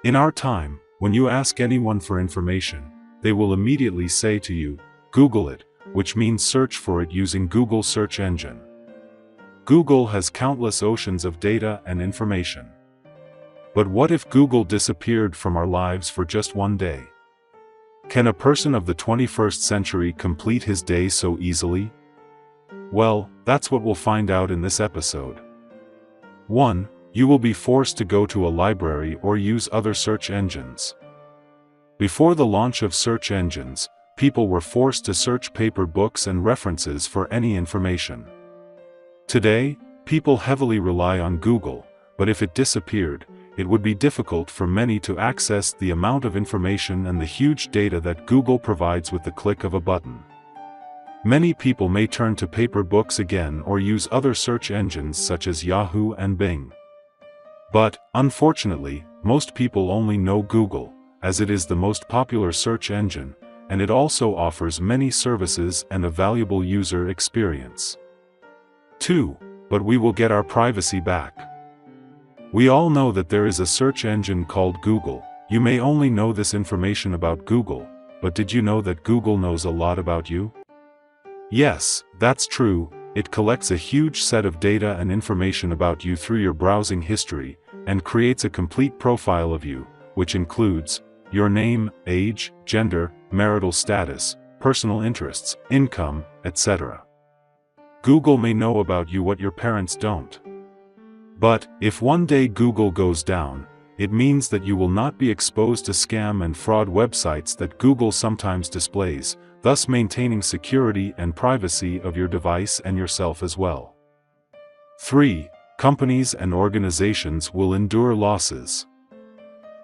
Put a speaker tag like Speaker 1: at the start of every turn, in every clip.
Speaker 1: In our time, when you ask anyone for information, they will immediately say to you, "Google it," which means search for it using Google search engine. Google has countless oceans of data and information. But what if Google disappeared from our lives for just one day? Can a person of the 21st century complete his day so easily? Well, that's what we'll find out in this episode. 1. You will be forced to go to a library or use other search engines. Before the launch of search engines, people were forced to search paper books and references for any information. Today, people heavily rely on Google, but if it disappeared, it would be difficult for many to access the amount of information and the huge data that Google provides with the click of a button. Many people may turn to paper books again or use other search engines such as Yahoo and Bing. But, unfortunately, most people only know Google, as it is the most popular search engine, and it also offers many services and a valuable user experience. 2. But we will get our privacy back. We all know that there is a search engine called Google. You may only know this information about Google, but did you know that Google knows a lot about you? Yes, that's true. It collects a huge set of data and information about you through your browsing history, and creates a complete profile of you, which includes your name, age, gender, marital status, personal interests, income, etc. Google may know about you what your parents don't. But, if one day Google goes down, it means that you will not be exposed to scam and fraud websites that Google sometimes displays, thus maintaining security and privacy of your device and yourself as well. 3. Companies and organizations will endure losses.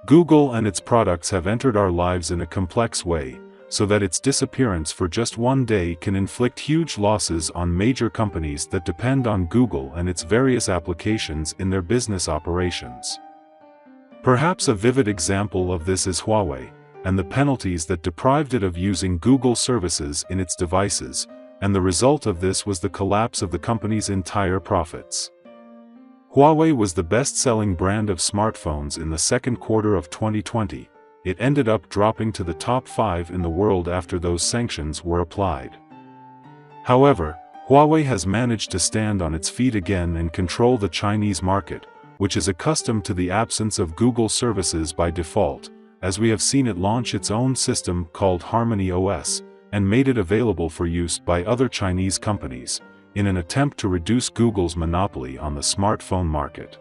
Speaker 1: Google and its products have entered our lives in a complex way, so that its disappearance for just one day can inflict huge losses on major companies that depend on Google and its various applications in their business operations. Perhaps a vivid example of this is Huawei, and the penalties that deprived it of using Google services in its devices, and the result of this was the collapse of the company's entire profits. Huawei was the best-selling brand of smartphones in the second quarter of 2020. It ended up dropping to the top 5 in the world after those sanctions were applied. However, Huawei has managed to stand on its feet again and control the Chinese market, which is accustomed to the absence of Google services by default, as we have seen it launch its own system called Harmony OS, and made it available for use by other Chinese companies, in an attempt to reduce Google's monopoly on the smartphone market.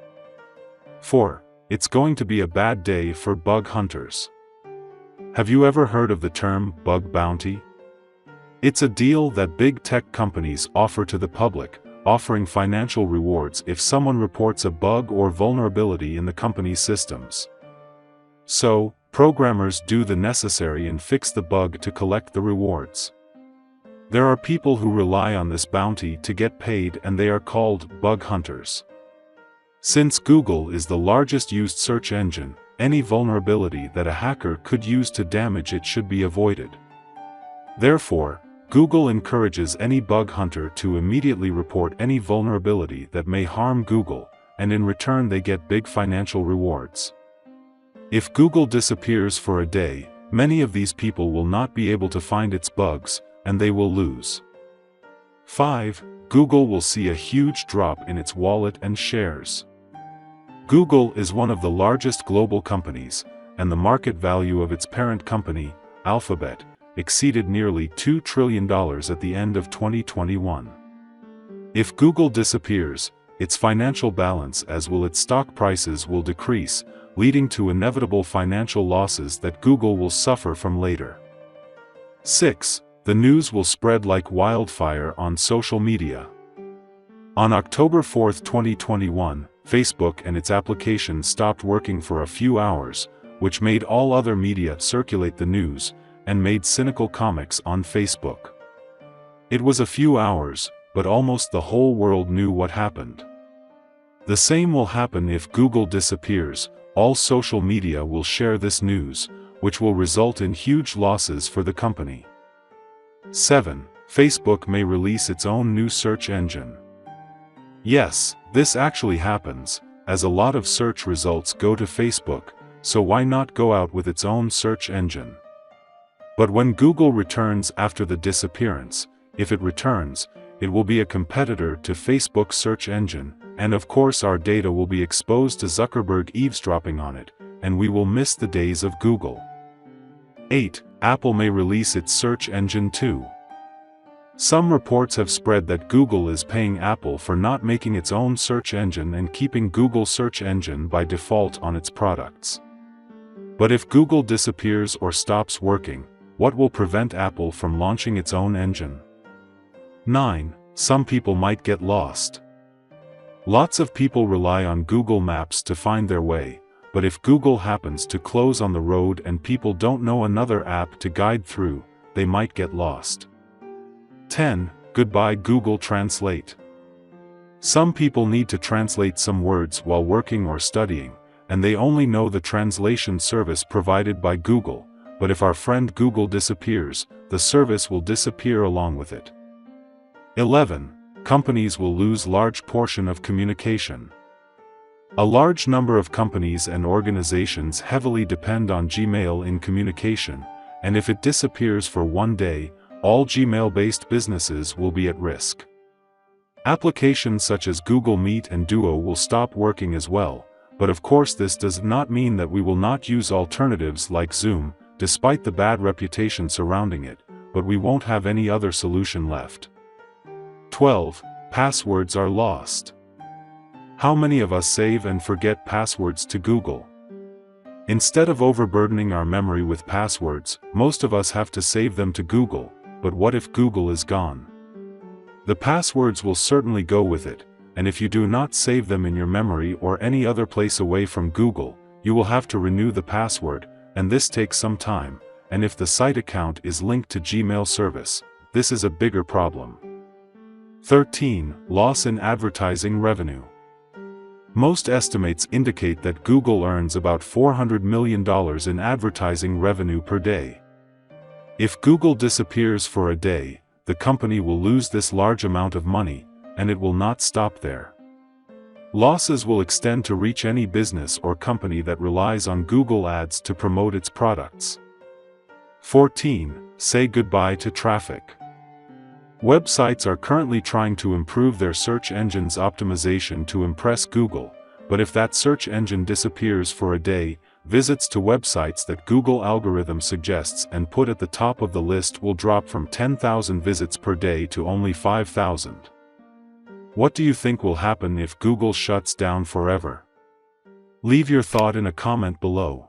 Speaker 1: 4. It's going to be a bad day for bug hunters. Have you ever heard of the term bug bounty? It's a deal that big tech companies offer to the public, offering financial rewards if someone reports a bug or vulnerability in the company's systems. So, programmers do the necessary and fix the bug to collect the rewards. There are people who rely on this bounty to get paid, and they are called bug hunters. Since Google is the largest used search engine, any vulnerability that a hacker could use to damage it should be avoided. Therefore, Google encourages any bug hunter to immediately report any vulnerability that may harm Google, and in return they get big financial rewards. If Google disappears for a day, many of these people will not be able to find its bugs, and they will lose. 5. Google will see a huge drop in its wallet and shares. Google is one of the largest global companies, and the market value of its parent company, Alphabet, exceeded nearly $2 trillion at the end of 2021. If Google disappears, its financial balance as well its stock prices will decrease, leading to inevitable financial losses that Google will suffer from later. 6. The news will spread like wildfire on social media. On October 4, 2021, Facebook and its applications stopped working for a few hours, which made all other media circulate the news, and made cynical comics on Facebook. It was a few hours, but almost the whole world knew what happened. The same will happen if Google disappears. All social media will share this news, which will result in huge losses for the company. 7. Facebook may release its own new search engine. Yes, this actually happens, as a lot of search results go to Facebook, so why not go out with its own search engine? But when Google returns after the disappearance, if it returns, it will be a competitor to Facebook's search engine, and of course our data will be exposed to Zuckerberg eavesdropping on it, and we will miss the days of Google. 8. Apple may release its search engine too. Some reports have spread that Google is paying Apple for not making its own search engine and keeping Google search engine by default on its products. But if Google disappears or stops working, what will prevent Apple from launching its own engine? 9. Some people might get lost. Lots of people rely on Google Maps to find their way, but if Google happens to close on the road and people don't know another app to guide through, they might get lost. 10. Goodbye Google Translate. Some people need to translate some words while working or studying, and they only know the translation service provided by Google, but if our friend Google disappears, the service will disappear along with it. 11. Companies will lose large portion of communication. A large number of companies and organizations heavily depend on Gmail in communication, and if it disappears for one day, all Gmail-based businesses will be at risk. Applications such as Google Meet and Duo will stop working as well, but of course this does not mean that we will not use alternatives like Zoom, despite the bad reputation surrounding it, but we won't have any other solution left. 12. Passwords are lost. How many of us save and forget passwords to Google? Instead of overburdening our memory with passwords, most of us have to save them to Google, but what if Google is gone? The passwords will certainly go with it, and if you do not save them in your memory or any other place away from Google, you will have to renew the password, and this takes some time, and if the site account is linked to Gmail service, this is a bigger problem. 13. Loss in advertising revenue. Most estimates indicate that Google earns about $400 million in advertising revenue per day. If Google disappears for a day, the company will lose this large amount of money, and it will not stop there. Losses will extend to reach any business or company that relies on Google Ads to promote its products. 14. Say goodbye to traffic. Websites are currently trying to improve their search engine's optimization to impress Google, but if that search engine disappears for a day, visits to websites that Google algorithm suggests and put at the top of the list will drop from 10,000 visits per day to only 5,000. What do you think will happen if Google shuts down forever? Leave your thought in a comment below.